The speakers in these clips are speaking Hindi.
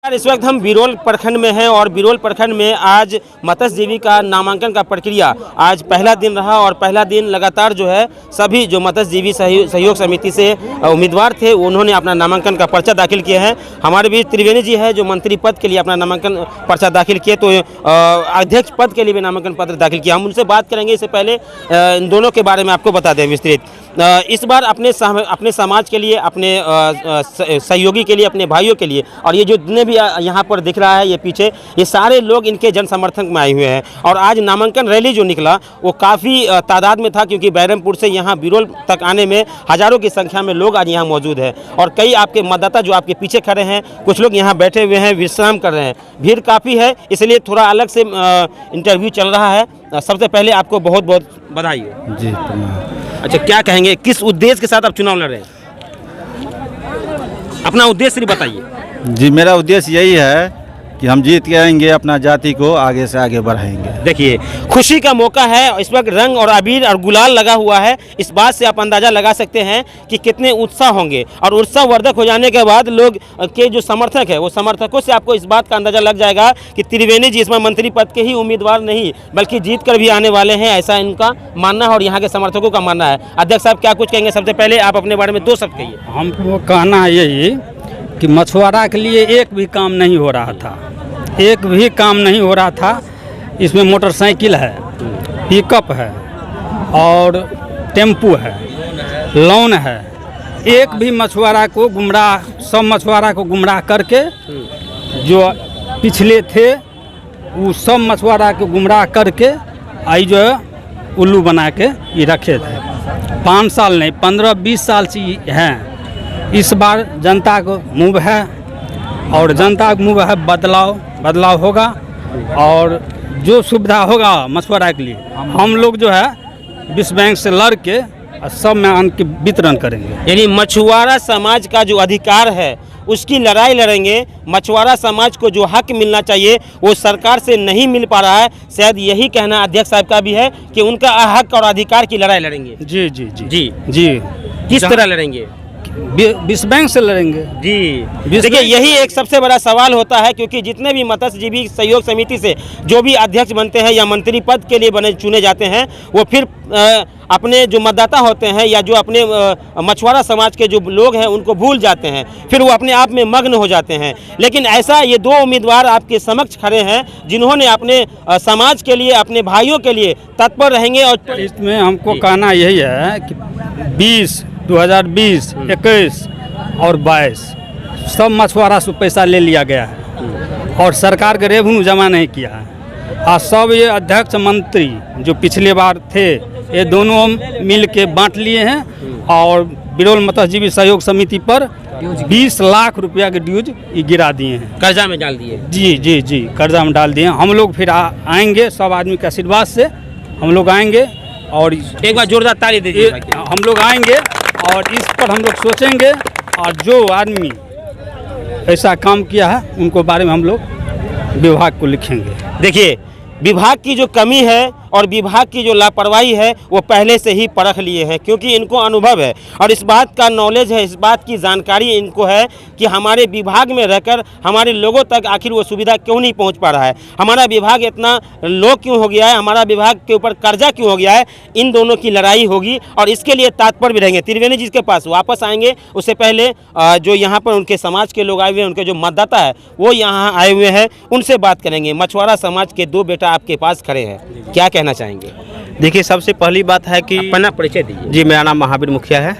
इस वक्त हम बिरोल प्रखंड में हैं और बिरोल प्रखंड में आज मत्स्यजीवी का नामांकन का प्रक्रिया आज पहला दिन रहा और पहला दिन लगातार जो है सभी जो मत्स्यजीवी सहयोग समिति से उम्मीदवार थे उन्होंने अपना नामांकन का पर्चा दाखिल किया है। हमारे बीच त्रिवेणी जी है जो मंत्री पद के लिए अपना नामांकन पर्चा दाखिल किए, तो अध्यक्ष पद के लिए भी नामांकन पत्र दाखिल किया। हम उनसे बात करेंगे। इससे पहले इन दोनों के बारे में आपको बता दें विस्तृत। इस बार अपने समाज के लिए, अपने सहयोगी के लिए, अपने भाइयों के लिए, और ये जो जितने भी यहाँ पर दिख रहा है ये पीछे, ये सारे लोग इनके जन समर्थन में आए हुए हैं। और आज नामांकन रैली जो निकला वो काफ़ी तादाद में था, क्योंकि बैरमपुर से यहाँ बिरोल तक आने में हज़ारों की संख्या में लोग आज यहाँ मौजूद हैं। और कई आपके मतदाता जो आपके पीछे खड़े हैं, कुछ लोग यहाँ बैठे हुए हैं, विश्राम कर रहे हैं। भीड़ काफ़ी है, इसलिए थोड़ा अलग से इंटरव्यू चल रहा है। सबसे पहले आपको बहुत बहुत बधाई हो जी। अच्छा, क्या कहेंगे, किस उद्देश्य के साथ आप चुनाव लड़ रहे हैं? अपना उद्देश्य भी बताइए। जी, मेरा उद्देश्य यही है कि हम जीत के आएंगे, अपना जाति को आगे से आगे बढ़ाएंगे। देखिए, खुशी का मौका है, इस वक्त रंग और अबीर और गुलाल लगा हुआ है। इस बात से आप अंदाज़ा लगा सकते हैं कि कितने उत्साह होंगे। और उत्साहवर्धक हो जाने के बाद लोग के जो समर्थक है, वो समर्थकों से आपको इस बात का अंदाज़ा लग जाएगा कि त्रिवेणी जी इसमें मंत्री पद के ही उम्मीदवार नहीं बल्कि जीत कर भी आने वाले हैं, ऐसा इनका मानना है और यहाँ के समर्थकों का मानना है। अध्यक्ष साहब, क्या कुछ कहेंगे? सबसे पहले आप अपने बारे में दो शब्द कहिए। हमको कहना है यही कि मछुआरा के लिए एक भी काम नहीं हो रहा था, एक भी काम नहीं हो रहा था। इसमें मोटरसाइकिल है, पिकअप है और टेम्पू है, लोन है। एक भी मछुआरा को गुमराह, सब मछुआरा को गुमराह करके जो पिछले थे वो सब मछुआरा को गुमराह करके आई जो है उल्लू बना के ये रखे थे। 5 साल नहीं, 15-20 साल से हैं। इस बार जनता को मूव है और जनता को मूव है, बदलाव होगा और जो सुविधा होगा मछुआरा के लिए हम लोग जो है विश्व बैंक से लड़ के सब में अन्न के वितरण करेंगे। यानी मछुआरा समाज का जो अधिकार है उसकी लड़ाई लड़ेंगे। मछुआरा समाज को जो हक मिलना चाहिए वो सरकार से नहीं मिल पा रहा है। शायद यही कहना अध्यक्ष साहब का भी है कि उनका हक और अधिकार की लड़ाई लड़ेंगे। जी जी जी जी जी। किस तरह लड़ेंगे? विश्व बैंक से लड़ेंगे जी। देखिए, यही एक सबसे बड़ा सवाल होता है, क्योंकि जितने भी मत्स्यजीवी सहयोग समिति से जो भी अध्यक्ष बनते हैं या मंत्री पद के लिए चुने जाते हैं, वो फिर अपने जो मतदाता होते हैं या जो अपने मछुआरा समाज के जो लोग हैं उनको भूल जाते हैं, फिर वो अपने आप में मग्न हो जाते हैं। लेकिन ऐसा ये दो उम्मीदवार आपके समक्ष खड़े हैं जिन्होंने अपने समाज के लिए, अपने भाइयों के लिए तत्पर रहेंगे। और इसमें हमको कहना यही है कि 2020, 21 और 22 सब मछुआरा से पैसा ले लिया गया है और सरकार के रेवेन्यू जमा नहीं किया है। और सब ये अध्यक्ष मंत्री जो पिछले बार थे ये दोनों मिल के बांट लिए हैं और बिरोल मत्स्यजीवी सहयोग समिति पर 20 लाख रुपया के ड्यूज गिरा दिए हैं, कर्जा में डाल दिए। जी जी जी, कर्जा में डाल दिए। हम लोग फिर आएंगे, सब आदमी के आशीर्वाद से हम लोग आएंगे और एक बार जोरदार ताली दीजिए। हम लोग आएंगे और इस पर हम लोग सोचेंगे और जो आदमी ऐसा काम किया है उनको बारे में हम लोग विभाग को लिखेंगे। देखिए, विभाग की जो कमी है और विभाग की जो लापरवाही है वो पहले से ही परख लिए हैं, क्योंकि इनको अनुभव है और इस बात का नॉलेज है, इस बात की जानकारी इनको है कि हमारे विभाग में रहकर हमारे लोगों तक आखिर वो सुविधा क्यों नहीं पहुंच पा रहा है, हमारा विभाग इतना लो क्यों हो गया है, हमारा विभाग के ऊपर कर्जा क्यों हो गया है। इन दोनों की लड़ाई होगी और इसके लिए तत्पर भी रहेंगे। त्रिवेणी जी के पास वापस आएंगे, उससे पहले जो यहाँ पर उनके समाज के लोग आए हुए हैं, उनके जो मतदाता है वो यहाँ आए हुए हैं, उनसे बात करेंगे। मछुआरा समाज के दो बेटा आपके पास खड़े हैं, क्या कहना चाहेंगे? देखिए, सबसे पहली बात है कि अपना परिचय दीजिए। जी, मेरा नाम महावीर मुखिया है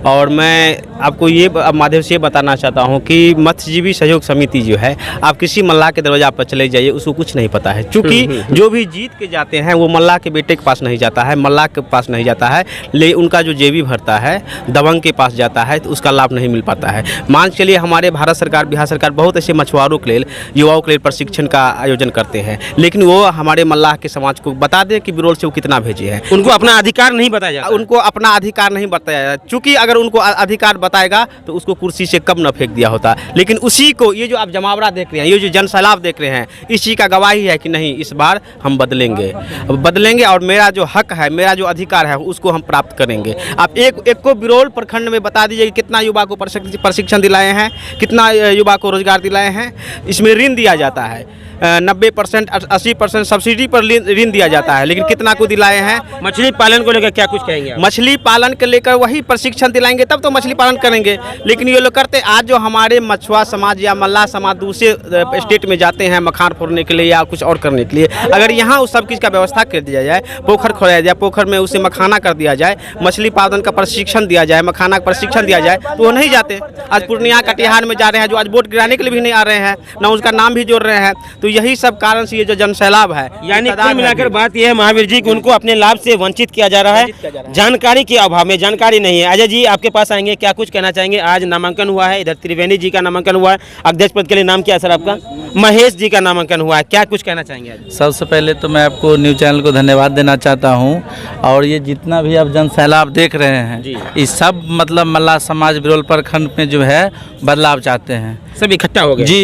और मैं आपको ये माध्यम से ये बताना चाहता हूँ कि मत्स्यजीवी सहयोग समिति जो है, आप किसी मल्लाह के दरवाजा पर चले जाइए, उसको कुछ नहीं पता है। क्योंकि जो भी जीत के जाते हैं वो मल्लाह के बेटे के पास नहीं जाता है, मल्लाह के पास नहीं जाता है, ले उनका जो जेबी भरता है दबंग के पास जाता है, तो उसका लाभ नहीं मिल पाता है। मान के लिए हमारे भारत सरकार, बिहार सरकार बहुत ऐसे मछुआरों के लिए, युवाओं के लिए प्रशिक्षण का आयोजन करते हैं, लेकिन वो हमारे मल्लाह के समाज को बता दें कि बिरोल से वो कितना भेजे हैं। उनको अपना अधिकार नहीं बताया जाता। उनको अपना अधिकार नहीं बताया जाता, चूंकि अगर उनको अधिकार बताएगा तो उसको कुर्सी से कब न फेंक दिया होता। लेकिन उसी को ये जो आप जमावड़ा देख रहे हैं, ये जो जनसैलाब देख रहे हैं, इस चीज़ का गवाही है कि नहीं, इस बार हम बदलेंगे और मेरा जो हक है, मेरा जो अधिकार है उसको हम प्राप्त करेंगे। आप एक को बिरोल प्रखंड में बता दीजिए कि कितना युवा को प्रशिक्षण दिलाए हैं, कितना युवा को रोजगार दिलाए हैं। इसमें ऋण दिया जाता है 90% 80% सब्सिडी पर ऋण दिया जाता है, लेकिन कितना को दिलाए हैं। मछली पालन को लेकर क्या कुछ कहेंगे आप? मछली पालन के लेकर वही प्रशिक्षण दिलाएंगे तब तो मछली पालन करेंगे। लेकिन ये लोग करते, आज जो हमारे मछुआ समाज या मल्लाह समाज दूसरे स्टेट में जाते हैं मखान फोड़ने के लिए या कुछ और करने के लिए, अगर यहाँ उस सब चीज़ का व्यवस्था कर दिया जाए, पोखर खोला जाए, पोखर में उसे मखाना कर दिया जाए, मछली पालन का प्रशिक्षण दिया जाए, मखाना का प्रशिक्षण दिया जाए, तो वो नहीं जाते। आज पूर्णिया कटिहार में जा रहे हैं, जो आज वोट गिराने के लिए भी नहीं आ रहे हैं, ना उसका नाम भी जोड़ रहे हैं। तो यही सब कारण से ये जो जनसैलाब है, यानी कुल मिलाकर बात यह है महावीर जी कि उनको अपने लाभ से वंचित किया जा रहा है, जानकारी के अभाव में। जानकारी नहीं है। अजय जी आपके पास आएंगे, क्या कुछ कहना चाहेंगे? आज नामांकन हुआ है, इधर त्रिवेणी जी का नामांकन हुआ है, अध्यक्ष पद के लिए नाम क्या है सर आपका? महेश जी का नामांकन हुआ है, क्या कुछ कहना चाहेंगे आज? सबसे पहले तो मैं आपको न्यूज़ चैनल को धन्यवाद देना चाहता हूं, और ये जितना भी आप जनसैलाब देख रहे हैं, ये सब मतलब मल्लाह समाज बिरोल प्रखंड में जो है बदलाव चाहते हैं, सब इकट्ठा हो गए जी।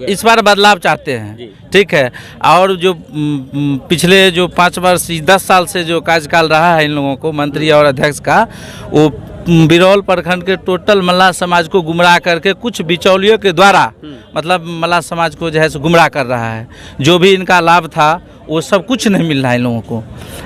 इस बार बदलाव चाहते हैं, ठीक है। और जो पिछले जो 5 वर्ष 10 साल से जो कार्यकाल रहा है इन लोगों को, मंत्री और अध्यक्ष का, वो बिरौल प्रखंड के टोटल मल्लाह समाज को गुमराह करके कुछ बिचौलियों के द्वारा मतलब मल्लाह समाज को जो है सो गुमराह कर रहा है। जो भी इनका लाभ था वो सब कुछ नहीं मिल रहा है इन लोगों को।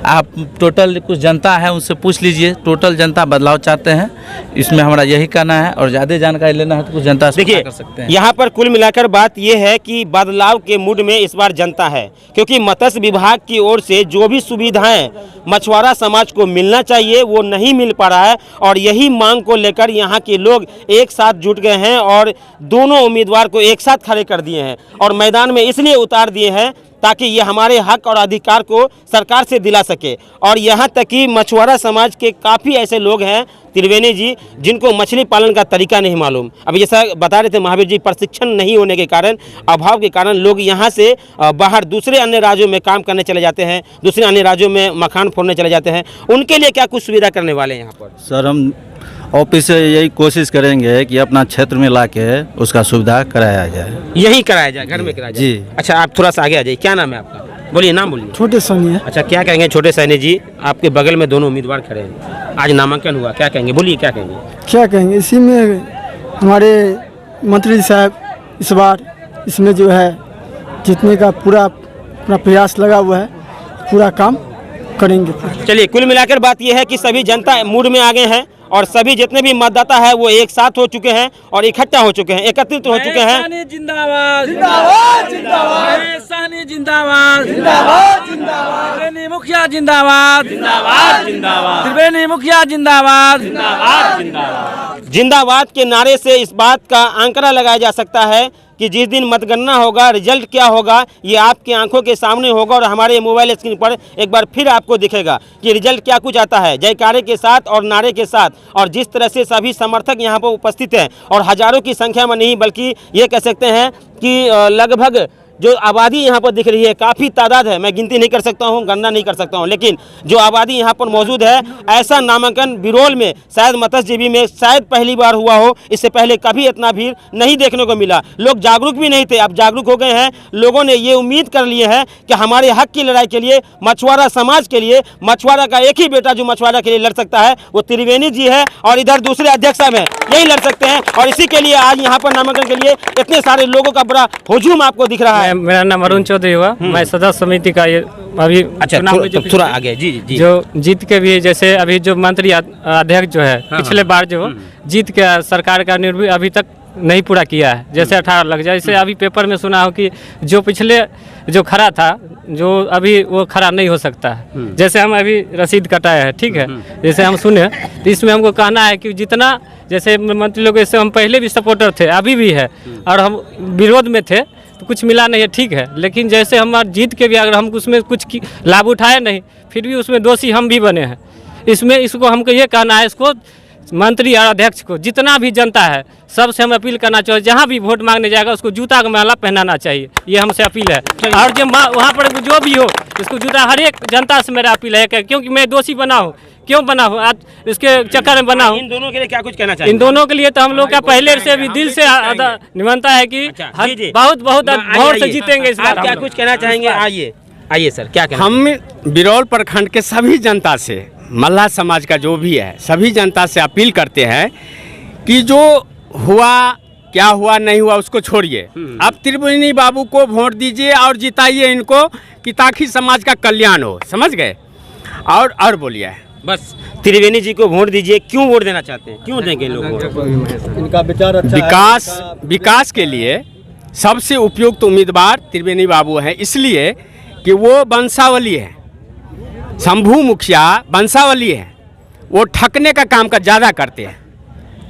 आप टोटल कुछ जनता है उनसे पूछ लीजिए, टोटल जनता बदलाव चाहते हैं। इसमें हमारा यही कहना है, और ज़्यादा जानकारी लेना है तो कुछ जनता से पता कर सकते हैं। यहाँ पर कुल मिलाकर बात ये है कि बदलाव के मूड में इस बार जनता है, क्योंकि मत्स्य विभाग की ओर से जो भी सुविधाएं मछुआरा समाज को मिलना चाहिए वो नहीं मिल पा रहा है, और यही मांग को लेकर यहाँ के लोग एक साथ जुट गए हैं और दोनों उम्मीदवार को एक साथ खड़े कर दिए हैं और मैदान में इसलिए उतार दिए हैं ताकि ये हमारे हक और अधिकार को सरकार से दिला सके। और यहाँ तक कि मछुआरा समाज के काफ़ी ऐसे लोग हैं त्रिवेणी जी जिनको मछली पालन का तरीका नहीं मालूम। अभी जैसा बता रहे थे महावीर जी, प्रशिक्षण नहीं होने के कारण, अभाव के कारण लोग यहाँ से बाहर दूसरे अन्य राज्यों में काम करने चले जाते हैं, दूसरे अन्य राज्यों में मखान फोड़ने चले जाते हैं। उनके लिए क्या कुछ सुविधा करने वाले हैं यहाँ पर? सर हम ऑफिस से यही कोशिश करेंगे कि अपना क्षेत्र में लाके उसका सुविधा कराया जाए। यही कराया जाए, घर में कराया जाए? जी। अच्छा, आप थोड़ा सा आगे आ जाइए। क्या नाम है आपका? बोलिए, नाम बोलिए। छोटे सैनी है। अच्छा, क्या कहेंगे छोटे सैनी जी? आपके बगल में दोनों उम्मीदवार खड़े हैं, आज नामांकन हुआ, क्या कहेंगे? बोलिए, क्या कहेंगे? क्या कहेंगे, इसी में हमारे मंत्री साहब इस बार इसमें जो है जीतने का पूरा अपना प्रयास लगा हुआ है, पूरा काम करेंगे। चलिए, कुल मिलाकर बात यह है कि सभी जनता मूड में आ गए हैं और सभी जितने भी मतदाता है वो एक साथ हो चुके हैं और इकट्ठा हो चुके हैं, एकत्रित हो चुके हैं। जिंदाबाद जिंदाबाद जिंदाबाद, सानी जिंदाबाद जिंदाबाद जिंदाबाद, त्रिवेणी मुखिया जिंदाबाद जिंदाबाद जिंदाबाद, त्रिवेणी मुखिया जिंदाबाद जिंदाबाद जिंदाबाद। जिंदाबाद के नारे से इस बात का आंकड़ा लगाया जा सकता है कि जिस दिन मतगणना होगा, रिजल्ट क्या होगा ये आपकी आंखों के सामने होगा और हमारे मोबाइल स्क्रीन पर एक बार फिर आपको दिखेगा कि रिजल्ट क्या कुछ आता है, जयकारे के साथ और नारे के साथ। और जिस तरह से सभी समर्थक यहाँ पर उपस्थित हैं और हजारों की संख्या में नहीं बल्कि ये कह सकते हैं कि लगभग जो आबादी यहाँ पर दिख रही है काफ़ी तादाद है, मैं गिनती नहीं कर सकता हूँ, गणना नहीं कर सकता हूँ, लेकिन जो आबादी यहाँ पर मौजूद है, ऐसा नामांकन बिरोल में शायद मत्स्यजीवी में शायद पहली बार हुआ हो। इससे पहले कभी इतना भीड़ नहीं देखने को मिला। लोग जागरूक भी नहीं थे, अब जागरूक हो गए हैं। लोगों ने ये उम्मीद कर लिए है कि हमारे हक की लड़ाई के लिए, मछुआरा समाज के लिए, मछुआरा का एक ही बेटा जो मछुआरा के लिए लड़ सकता है वो त्रिवेणी जी है और इधर दूसरे अध्यक्ष साहब हैं, यही लड़ सकते हैं। और इसी के लिए आज यहाँ पर नामांकन के लिए इतने सारे लोगों का बड़ा हुजूम आपको दिख रहा है। मेरा नाम अरुण चौधरी हुआ, मैं सदस्य समिति का ये अभी अच्छा, चुनाव में जो थोड़ा आगे जी जी जो जीत के भी, जैसे अभी जो मंत्री अध्यक्ष जो है पिछले बार जो जीत के सरकार का निर्णय अभी तक नहीं पूरा किया है, जैसे 18 लग जाए। जैसे अभी पेपर में सुना हो कि जो पिछले जो खड़ा था जो अभी वो खड़ा नहीं हो सकता है। जैसे हम अभी रसीद कटाए हैं, ठीक है, जैसे हम सुने तो इसमें हमको कहना है कि जितना जैसे मंत्री लोग, इससे हम पहले भी सपोर्टर थे, अभी भी है, और हम विरोध में थे तो कुछ मिला नहीं है, ठीक है, लेकिन जैसे हमारे जीत के भी अगर हम उसमें कुछ लाभ उठाए नहीं, फिर भी उसमें दोषी हम भी बने हैं। इसमें इसको हमको ये कहना है, इसको मंत्री और अध्यक्ष को, जितना भी जनता है सबसे हम अपील करना चाहिए, जहाँ भी वोट मांगने जाएगा उसको जूता का माला पहनाना चाहिए, ये हमसे अपील है। और जो वहाँ पर जो भी हो, इसको जुटा हर एक जनता से मेरा अपील है कि क्योंकि मैं दोषी बना हूँ, क्यों बना हूँ आज इसके चक्कर में बना हूँ। इन दोनों के लिए क्या कुछ कहना चाहिए? इन दोनों के लिए तो हम लोग का पहले से भी दिल से निमंत्रण है कि जी, जी। बहुत बहुत वोट से आइए। जीतेंगे इस बार। आप क्या कुछ कहना चाहेंगे? आइए आइए सर, क्या कहना? हम बिरौल प्रखंड के सभी जनता से, मल्लाह समाज का जो भी है, सभी जनता से अपील करते हैं कि जो हुआ क्या हुआ नहीं हुआ उसको छोड़िए, आप त्रिवेणी बाबू को वोट दीजिए और जिताइए इनको कि ताकि समाज का कल्याण हो, समझ गए? और बोलिए बस त्रिवेणी जी को वोट दीजिए। क्यों वोट देना चाहते हैं? क्यों देंगे लोग वोट? इनका विचार विकास के लिए सबसे उपयुक्त उम्मीदवार त्रिवेणी बाबू हैं, इसलिए कि वो वंशावली है, शंभू मुखिया वंशावली है, वो ठगने का काम का ज़्यादा करते हैं,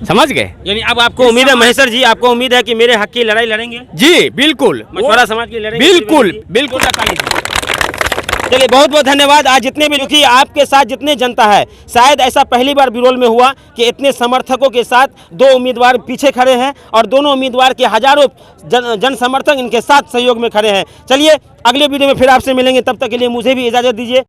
समझ गए? यानी अब आपको उम्मीद है महेश्वर जी, आपको उम्मीद है कि मेरे हक की लड़ाई लड़ेंगे? जी बिल्कुल, मछुआरा समाज की लड़ाई बिल्कुल बिल्कुल। चलिए, बहुत बहुत धन्यवाद। आज जितने भी दुखी आपके साथ जितने जनता है, शायद ऐसा पहली बार बिरौल में हुआ कि इतने समर्थकों के साथ दो उम्मीदवार पीछे खड़े हैं और दोनों उम्मीदवार के हजारों जन समर्थक इनके साथ सहयोग में खड़े हैं। चलिए, अगले वीडियो में फिर आपसे मिलेंगे, तब तक के लिए मुझे भी इजाज़त दीजिए।